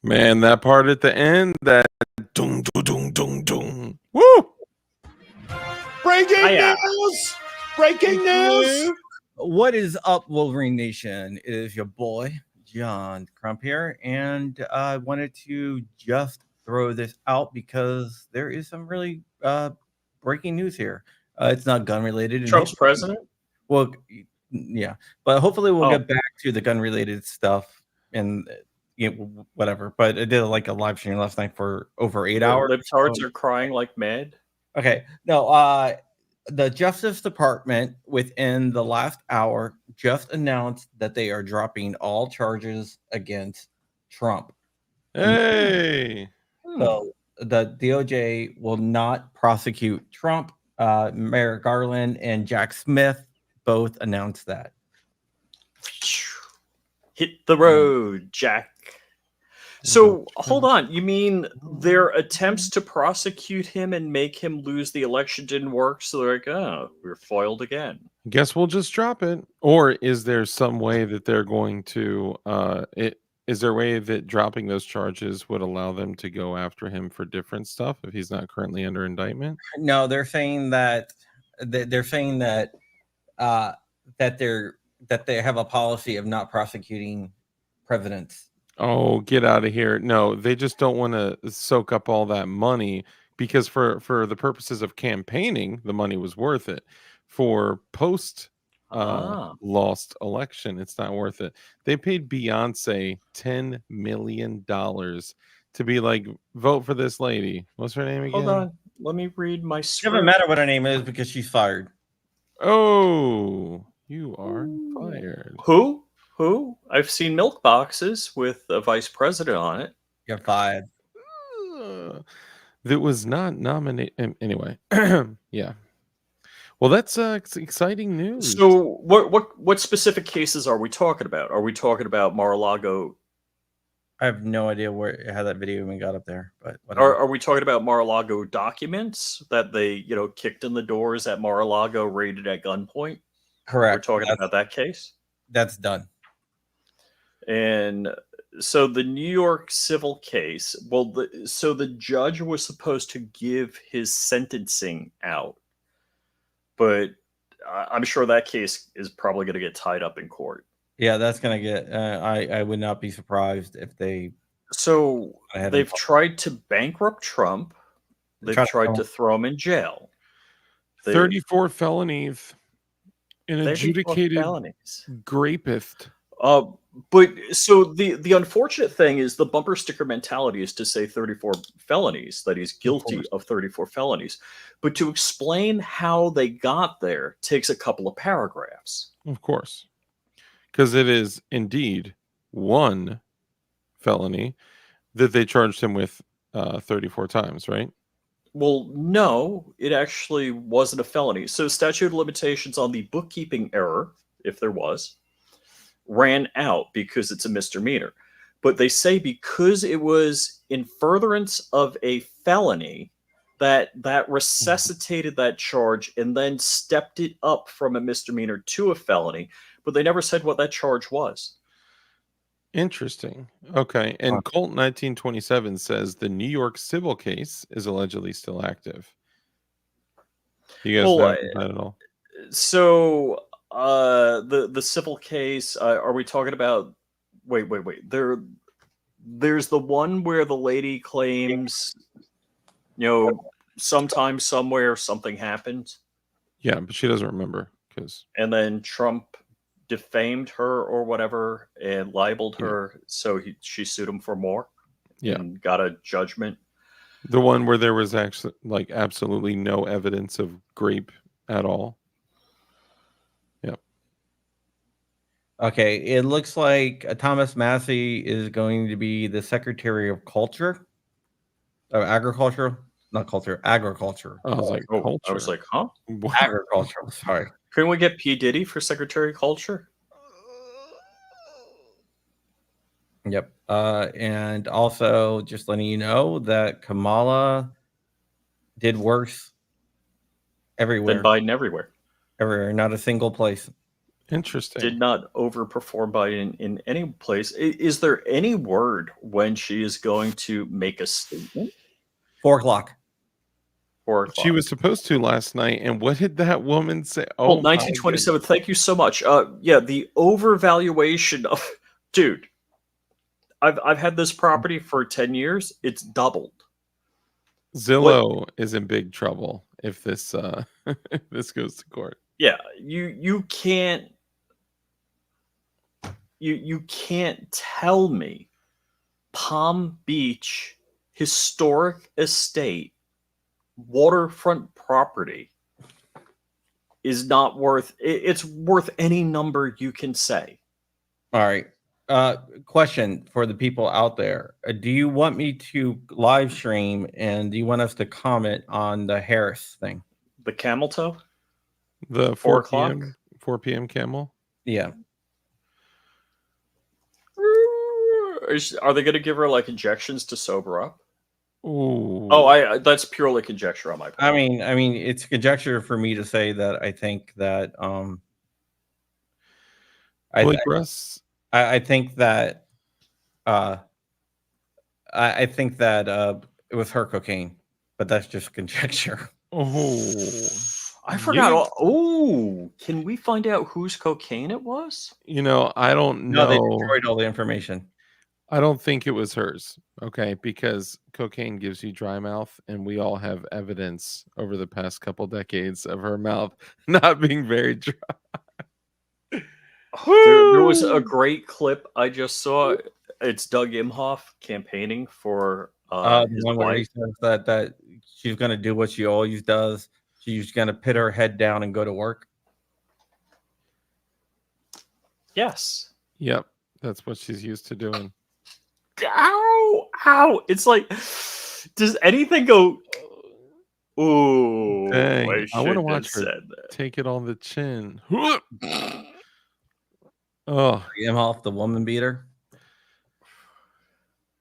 Man, that part at the end, that dung, dung, dung, dung, dung. Woo! Breaking news! Breaking news! What is up, Wolverine Nation? It is your boy, John Crump here, and I wanted to just throw this out because there is some really breaking news here. It's not gun-related. Trump's president? Well, yeah, but hopefully we'll get back to the gun-related stuff and whatever. But I did like a live stream last night for over 8 hours. Libtards are crying like mad. Okay, no, the Justice Department within the last hour just announced that they are dropping all charges against Trump. Hey! So the DOJ will not prosecute Trump. Merrick Garland and Jack Smith both announced that. Hit the road, Jack. So hold on. You mean their attempts to prosecute him and make him lose the election didn't work? So they're like, oh, we're foiled again. Guess we'll just drop it. Or is there some way that they're going to is there a way that dropping those charges would allow them to go after him for different stuff if he's not currently under indictment? No, they're saying that that they have a policy of not prosecuting presidents. Oh, get out of here. No, they just don't want to soak up all that money because for the purposes of campaigning, the money was worth it. For post lost election, it's not worth it. They paid Beyonce $10 million to be like, vote for this lady. What's her name again? Hold on. Let me read my script. Doesn't matter what her name is because she's fired. Oh, you are fired. Who? I've seen milk boxes with a vice president on it. You're fired. That was not nominated. Anyway, yeah. Well, that's exciting news. So, what specific cases are we talking about? Are we talking about Mar-a-Lago? I have no idea how that video even got up there, but whatever. Are we talking about Mar-a-Lago documents that they kicked in the doors at Mar-a-Lago, raided at gunpoint? Correct. We're talking about that case. That's done. And so the New York civil case, so the judge was supposed to give his sentencing out, but I'm sure that case is probably going to get tied up in court. Yeah, that's going to get, I would not be surprised if they. So they've tried to bankrupt Trump. They've tried to throw him in jail. 34 felonies. An adjudicated grapist. But so the unfortunate thing is the bumper sticker mentality is to say 34 felonies, that he's guilty of 34 felonies. But to explain how they got there takes a couple of paragraphs. Of course. Because it is indeed one felony that they charged him with 34 times, right? Well, no, it actually wasn't a felony. So statute of limitations on the bookkeeping error, if there was, ran out because it's a misdemeanor. But they say because it was in furtherance of a felony, that resuscitated that charge and then stepped it up from a misdemeanor to a felony. But they never said what that charge was. Interesting. Okay. And Colt 1927 says the New York civil case is allegedly still active. You guys know that at all? So the civil case, are we talking about wait. There's the one where the lady claims, sometime somewhere something happened. Yeah, but she doesn't remember and then Trump defamed her or whatever and libeled Yeah. her, so she sued him for more Yeah. and got a judgment. The one where there was actually like absolutely no evidence of grape at all. Yep. Okay, it looks like Thomas Massey is going to be the Secretary of Culture, or Agriculture, not culture, agriculture, I was like, Oh, I was culture. like, huh? What? agriculture. Sorry. Couldn't we get P. Diddy for Secretary of Culture? Yep. And also just letting you know that Kamala did worse Then everywhere, Biden everywhere. everywhere, not a single place. Interesting. Did not overperform Biden in any place. Is there any word when she is going to make a statement? 4 o'clock. 4 She o'clock. was supposed to last night, and what did that woman say? Well, Oh my 1927. goodness. Thank you so much. Yeah, the overvaluation of, dude. I've had this property for 10 years. It's doubled. Zillow is in big trouble if this if this goes to court. Yeah, you can't you can't tell me Palm Beach historic estate waterfront property is not worth it's worth any number you can say. All right. Question for the people out there. Do you want me to live stream and do you want us to comment on the Harris thing? The camel toe? The 4 4 o'clock? p.m. 4 p.m. camel. Yeah. Are they going to give her like injections to sober up? Ooh. Oh, that's purely conjecture on my part. I mean, it's conjecture for me to say that I think that Blake Russ. I think that I think that it was her cocaine, but that's just conjecture. Oh, I forgot. You- Oh, can we find out whose cocaine it was? I don't No, they know. destroyed all the information. I don't think it was hers. Okay, because cocaine gives you dry mouth, and we all have evidence over the past couple decades of her mouth not being very dry. There was a great clip I just saw. It's Doug Imhoff campaigning for The his one where he wife. says that she's going to do what she always does. She's going to put her head down and go to work. Yes. Yep, that's what she's used to doing. Ow! Ow! It's like, does anything go? Ooh, Dang, I want to shouldn't have watch her said that. take it on the chin. Oh, Imhoff, the woman beater.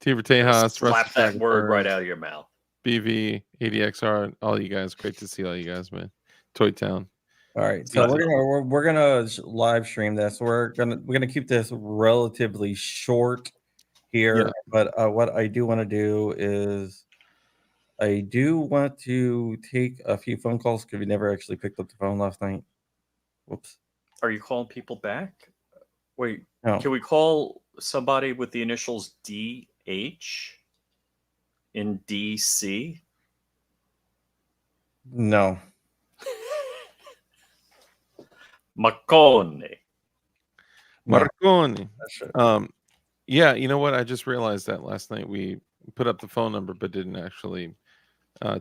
Tiver Tejas, Slap that word right out of your mouth. BV, ADXR, all you guys. Great to see all you guys, man. Toy Town. All right, so we're gonna live stream this. We're gonna keep this relatively short here, Yeah. but what I do want to do is I do want to take a few phone calls because we never actually picked up the phone last night. Whoops. Are you calling people back? Wait, No. can we call somebody with the initials DH in DC? No. Marconi. Marconi. That's right. Yeah, you know what? I just realized that last night we put up the phone number but didn't actually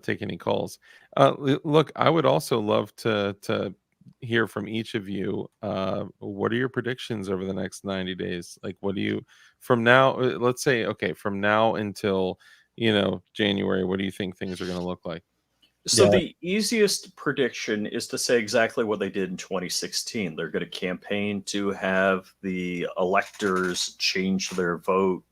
take any calls. Look, I would also love to hear from each of you. What are your predictions over the next 90 days? Like, what do you from now? Let's say, okay, from now until January. What do you think things are going to look like? So Yeah. the easiest prediction is to say exactly what they did in 2016. They're going to campaign to have the electors change their vote.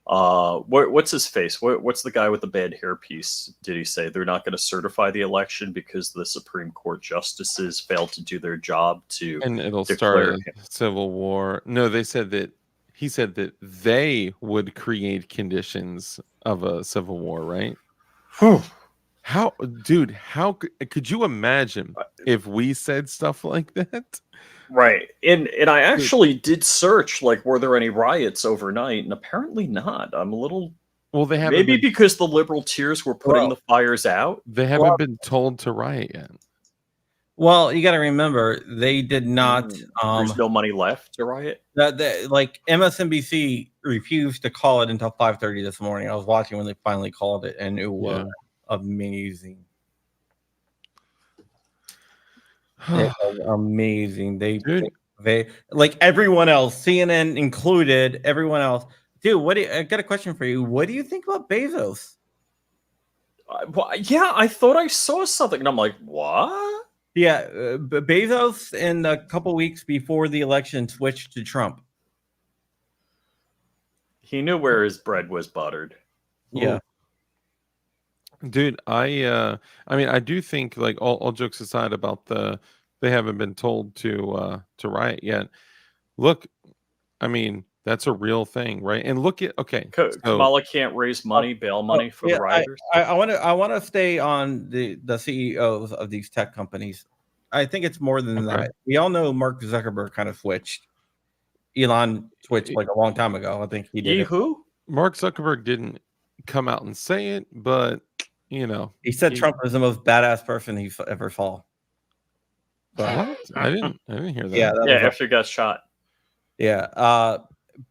What's his face? What's the guy with the bad hairpiece? Did he say they're not going to certify the election because the Supreme Court justices failed to do their job to And it'll declare start a civil war. No, he said that they would create conditions of a civil war, right? How, dude, could you imagine if we said stuff like that? Right. And I actually did search, like, were there any riots overnight? And apparently not. I'm a little Well, they haven't maybe been, because the liberal tiers were putting the fires out. they haven't been told to riot yet. Well, you got to remember they did not. There's no money left to riot. Like MSNBC refused to call it until 5:30 this morning. I was watching when they finally called it, and it was amazing. It was amazing. They like everyone else, CNN included, everyone else. Dude, I got a question for you. What do you think about Bezos? Yeah, I thought I saw something, and I'm like, what? Yeah, Bezos in a couple weeks before the election switched to Trump. He knew where his bread was buttered. Yeah. Dude, I mean, I do think, like, all jokes aside about they haven't been told to riot yet. Look, I mean, that's a real thing, right? And look at Kamala can't raise money, bail money for the rioters. I want to stay on the CEOs of these tech companies. I think it's more than that. We all know Mark Zuckerberg kind of switched. Elon switched like a long time ago. I think he did. Who? Mark Zuckerberg didn't come out and say it, but he said Trump was the most badass person he ever saw. What? I didn't hear that. Yeah, after he got shot. Yeah.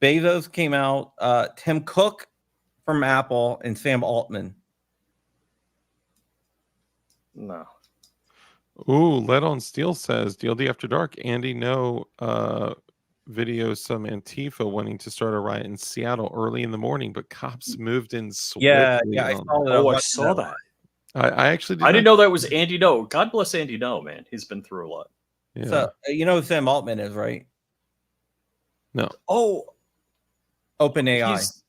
Bezos came out, Tim Cook from Apple, and Sam Altman. No. Ooh, Let on Steel says DLD After Dark. Andy, no video, some Antifa wanting to start a riot in Seattle early in the morning, but cops moved in swiftly. Yeah, I saw that. Oh, I saw that. I actually didn't know that was Andy No. God bless Andy No, man. He's been through a lot. Yeah. So you know who Sam Altman is, right? No. Oh, OpenAI.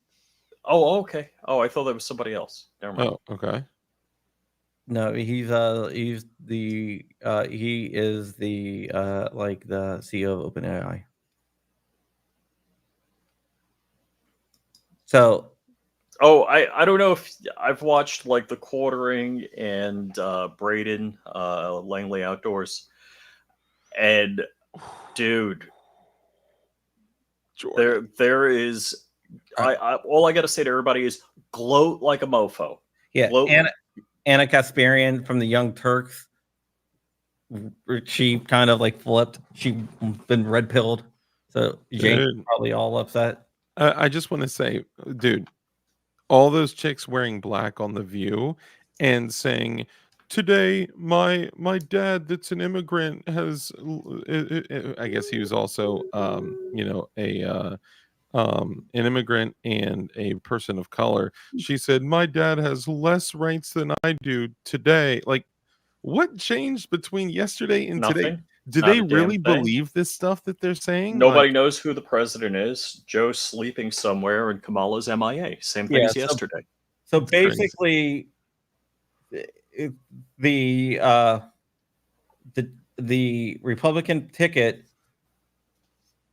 Oh, okay. Oh, I thought that was somebody else. Never mind. Oh, okay. No, he is the like the CEO of OpenAI. So, I don't know if I've watched like The Quartering and Braden, Langley Outdoors, and dude, Jordan. there is. All I got to say to everybody is gloat like a mofo. Yeah, Anna Kasparian from the Young Turks. She kind of like flipped. She's been red pilled, so Jane's probably all upset. I just want to say, dude, all those chicks wearing black on The View and saying, today my dad that's an immigrant has, I guess he was also an immigrant and a person of color. She said, my dad has less rights than I do today. Like, what changed between yesterday and today? Do they really believe this stuff that they're saying? Nobody knows who the president is. Joe's sleeping somewhere and Kamala's MIA. Same thing as yesterday. So basically, the Republican ticket,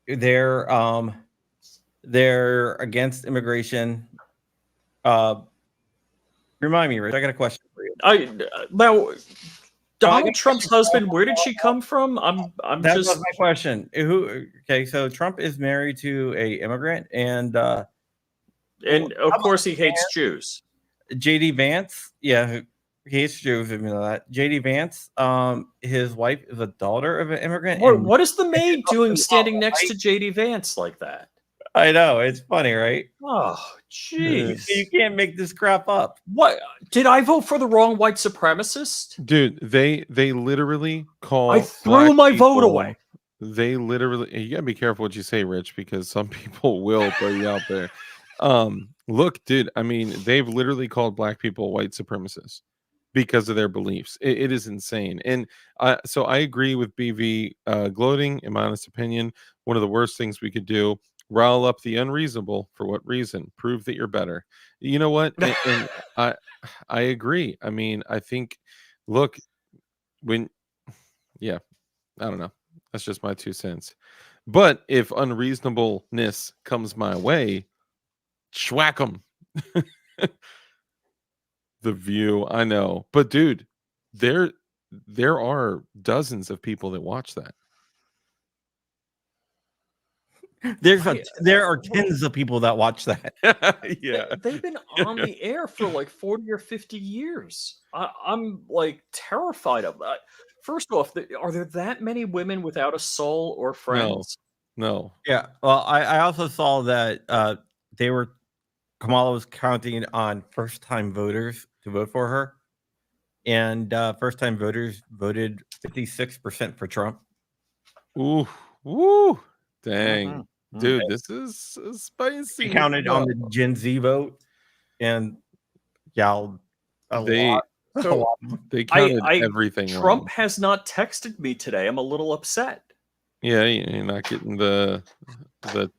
they're against immigration. Remind me, Rich. I got a question for you. Now, Donald Trump's husband, where did she come from? That was my question. Okay, so Trump is married to a immigrant, and of course he hates Jews. JD Vance, yeah, he hates Jews. If you know that. JD Vance, his wife is a daughter of an immigrant. What is the maid doing standing next to JD Vance like that? I know, it's funny, right? Oh, jeez. You can't make this crap up. What? Did I vote for the wrong white supremacist? Dude, they literally call. I threw my vote away. They literally, you gotta be careful what you say, Rich, because some people will throw you out there. Look, dude, I mean, they've literally called black people white supremacists because of their beliefs. It is insane. And so I agree with BV, gloating, in my honest opinion. One of the worst things we could do. Rile up the unreasonable. For what reason? Prove that you're better. You know what? And I agree. I mean, I think, look, I don't know. That's just my 2 cents. But if unreasonableness comes my way, schwack 'em. The View, I know. But dude, there are dozens of people that watch that. There are tens of people that watch that. Yeah, they've been on the air for like 40 or 50 years. I'm like terrified of that. First off, are there that many women without a soul or No, friends? no. Yeah. Well, I also saw that they were Kamala was counting on first time voters to vote for her, and first time voters voted 56% for Trump. Ooh, woo, dang, Mhm. dude, this is She spicy counted on stuff. the Gen Z vote, and yeah, a They lot, a So lot. they counted everything Trump wrong. has not texted me today. I'm a little upset. Yeah, you're not getting the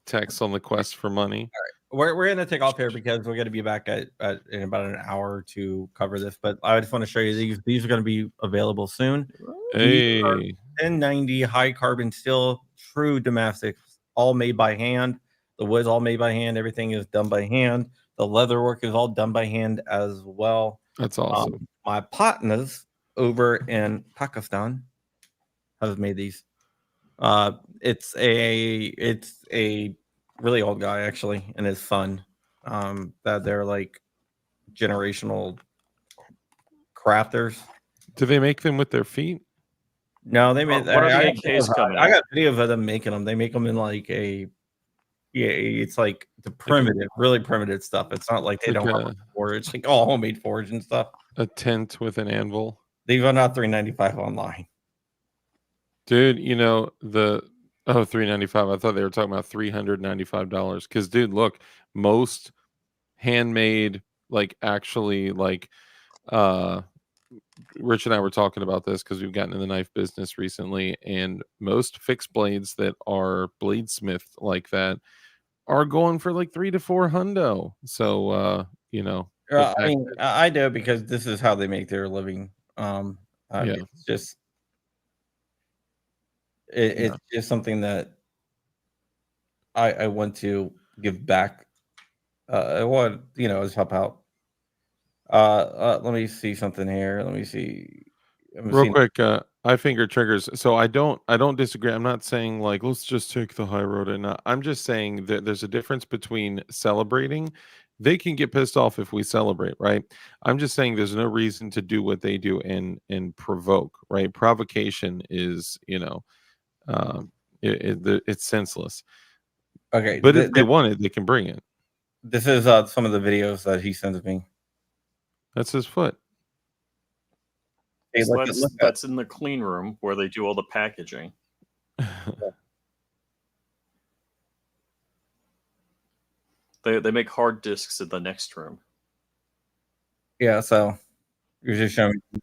text on the quest for money. We're gonna take off here because we're gonna be back at in about an hour to cover this. But I just want to show you these. These are gonna be available soon. These are Hey, 1090 high carbon steel, true domestics, all made by hand. The wood's all made by hand. Everything is done by hand. The leather work is all done by hand as well. that's awesome. My partners over in Pakistan have made these. It's a really old guy actually, and his son. That they're like generational crafters. Do they make them with their feet? No, they made. When are the I AKs coming I out? got videos of them making them. They make them in like a yeah. It's like the primitive, really primitive stuff. It's not like they Like don't have a forge. It's like all homemade forge and stuff. a tent with an anvil? These are not $395 online. Dude, you know, $395. I thought they were talking about $395. Because, dude, look, most handmade, like actually, like Rich and I were talking about this because we've gotten in the knife business recently, and most fixed blades that are bladesmith like that are going for like 3 to 4 hundo. So the I fact mean, that I know because this is how they make their living. I mean, yeah, it's just yeah. it's just something that I want to give back. I want just help out. Let me see something here. Let me see. I'm Real seeing. quick, I finger triggers. So I don't disagree. I'm not saying like let's just take the high road and not. I'm just saying that there's a difference between celebrating. They can get pissed off if we celebrate, right? I'm just saying there's no reason to do what they do and provoke, right? Provocation is, it's senseless. Okay, But if they want it, they can bring it. this is some of the videos that he sends me. That's his foot. Hey, So look at that's in the clean room where they do all the packaging. They make hard discs in the next room. yeah. So you're just showing me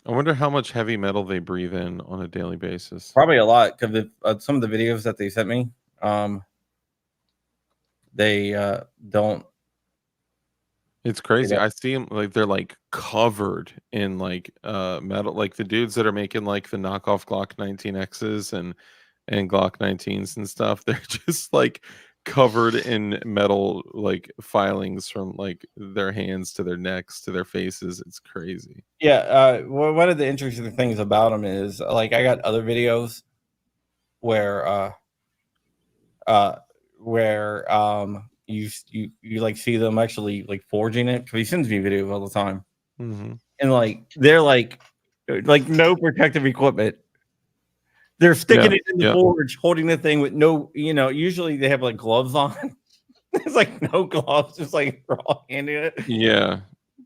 I wonder how much heavy metal they breathe in on a daily basis. probably a lot because some of the videos that they sent me, they don't. It's crazy. I see them like they're like covered in like metal, like the dudes that are making like the knockoff Glock 19Xs and Glock 19s and stuff. They're just like covered in metal like filings from like their hands to their necks to their faces. It's crazy. Yeah. One of the interesting things about them is like I got other videos where uh where you like see them actually like forging it because he sends me videos all the time, Hmm. and like they're like no protective equipment. They're sticking Yeah, it in the yeah, forge, holding the thing with no, usually they have like gloves on. It's like no gloves, just like raw handing it. yeah.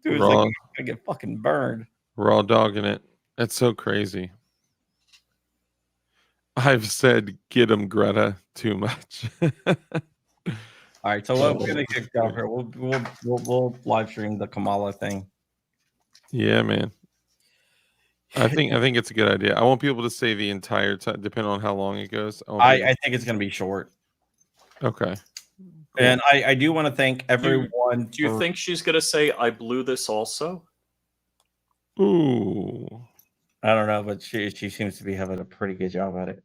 Dude, it's like Raw, you're gonna get fucking burned. raw dogging it. That's so crazy. I've said get him Greta too much. All right, so we're gonna kick off here. We'll live stream the Kamala thing. Yeah, man. I think it's a good idea. I won't be able to say the entire time, depending on how long it goes. I won't be able I think it's gonna be short. Okay. Cool. And I do want to thank everyone. Do you think she's gonna say I blew this also? Ooh. I don't know, but she seems to be having a pretty good job at it.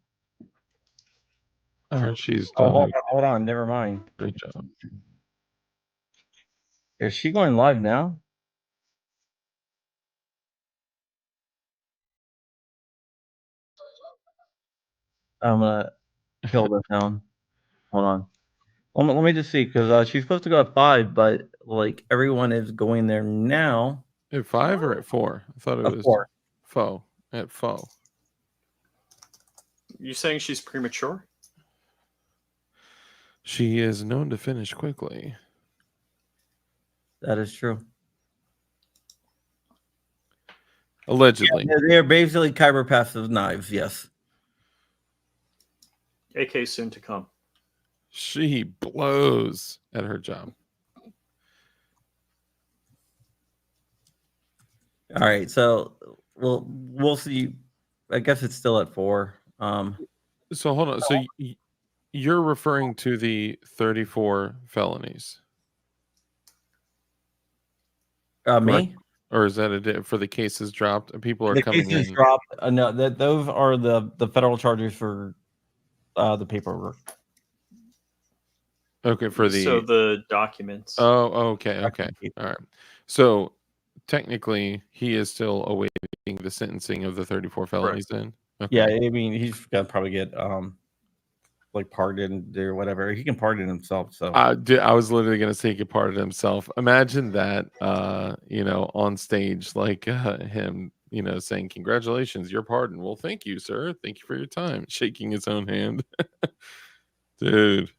She's Oh, done hold on, never mind. a great job. Is she going live now? I'm gonna kill this down. Hold on. Let me just see because she's supposed to go at 5, but like everyone is going there now. At 5 or at 4? I thought it At was 4. foe. at foe. You saying she's premature? She is known to finish quickly. That is true. Allegedly. Yeah, they're basically kyber passive knives. Yes. AK soon to come. She blows at her job. All right, so we'll see. I guess it's still at 4. So hold on. So you're referring to the 34 felonies, correct? Me? Or is that for the cases dropped? People are The coming cases in. dropped. No, those are the federal charges for the paperwork. Okay, for So the the documents. oh, okay, all right. So technically, he is still awaiting the sentencing of the 34 felonies. Then, okay. Yeah, I mean he's gonna probably get like pardoned or whatever. He can pardon himself. So I was literally gonna say he could pardon himself. Imagine that, on stage, like him, saying, "Congratulations, your pardon." Well, thank you, sir. Thank you for your time. Shaking his own hand, dude.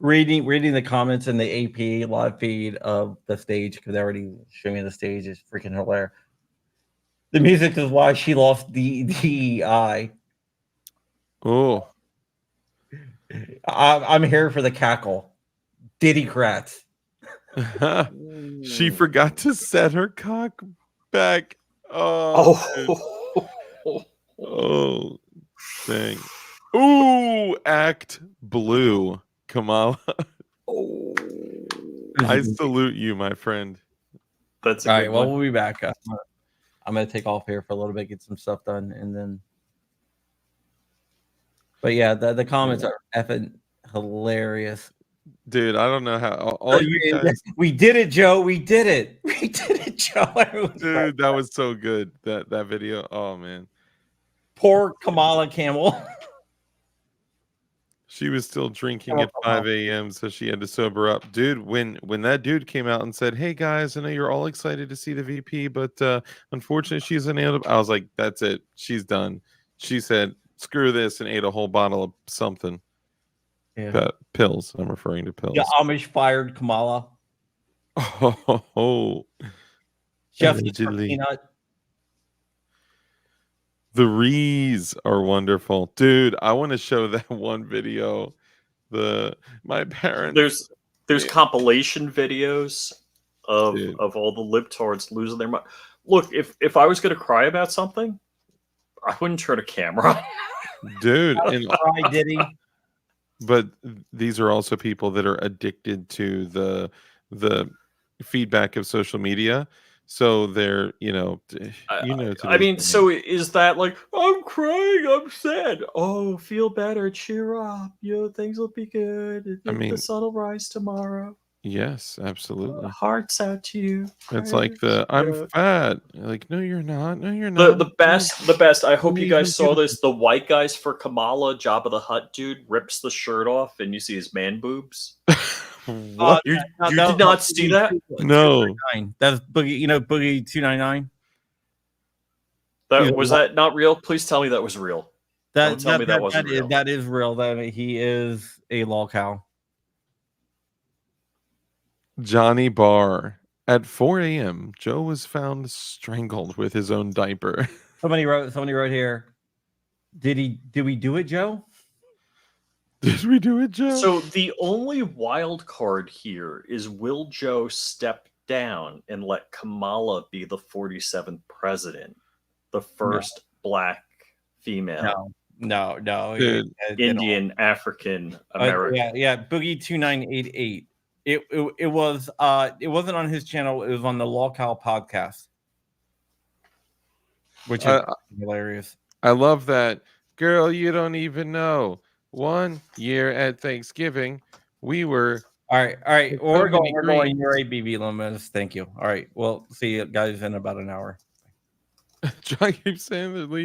reading the comments in the AP live feed of the stage because they already showed me the stage is freaking hilarious. The music is why she lost the DEI. Oh, I'm here for the cackle. Diddy Kratz. she forgot to set her cock back. Oh, oh, dang. Ooh, act blue, Kamala. Oh, I salute you, my friend. that's a All good right. Well, one. we'll be back. I'm gonna take off here for a little bit, get some stuff done, and then. But yeah, the comments are effing hilarious. Dude, I don't know how all you guys. We did it, Joe. We did it. We did it, Joe. Dude, that was so good. That video. Oh man. Poor Kamala Camel. She was still drinking at 5 a.m., so she had to sober up. Dude, when that dude came out and said, "Hey guys, I know you're all excited to see the VP, but unfortunately she's unable," I was like, "That's it. She's done." She said, "Screw this," and ate a whole bottle of something. Yeah. Pills. I'm referring to pills. The Amish fired Kamala. Oh, Justice for Peanut. The Rees are wonderful, dude. I want to show that one video. My parents. There's compilation videos of Dude. all the libtards losing their mind. Look, if I was going to cry about something, I wouldn't turn a camera on. Dude, and Why did he? but these are also people that are addicted to the feedback of social media. So they're, I mean, so is that like, I'm crying, I'm sad. Oh, feel better, cheer up. Things will be good. The sun will rise tomorrow. Yes, absolutely. Hearts out to you. It's like I'm fat. Like, no, you're not. No, you're not. The best. I hope you guys saw this. The white guys for Kamala, Jabba the Hutt dude, rips the shirt off and you see his man boobs. What? You did not see that? No. That's Boogie, Boogie 299. Was that not real? Please tell me that was real. Don't tell me that wasn't real. That is real. That he is a lol cow. Johnny Barr. At 4 a.m., Joe was found strangled with his own diaper. Somebody wrote here. Did we do it, Joe? Did we do it, Joe? So the only wild card here is, will Joe step down and let Kamala be the 47th president, the first black female? No. Dude. Indian, African, American. Yeah. Boogie 2988. It was it wasn't on his channel. It was on the Lolcow podcast, which is hilarious. I love that. Girl, you don't even know. 1 year at Thanksgiving, we were. All right. We're going. You're a BB Loomis. Thank you. All right. Well, see you guys in about an hour. I keep saying that. Leave.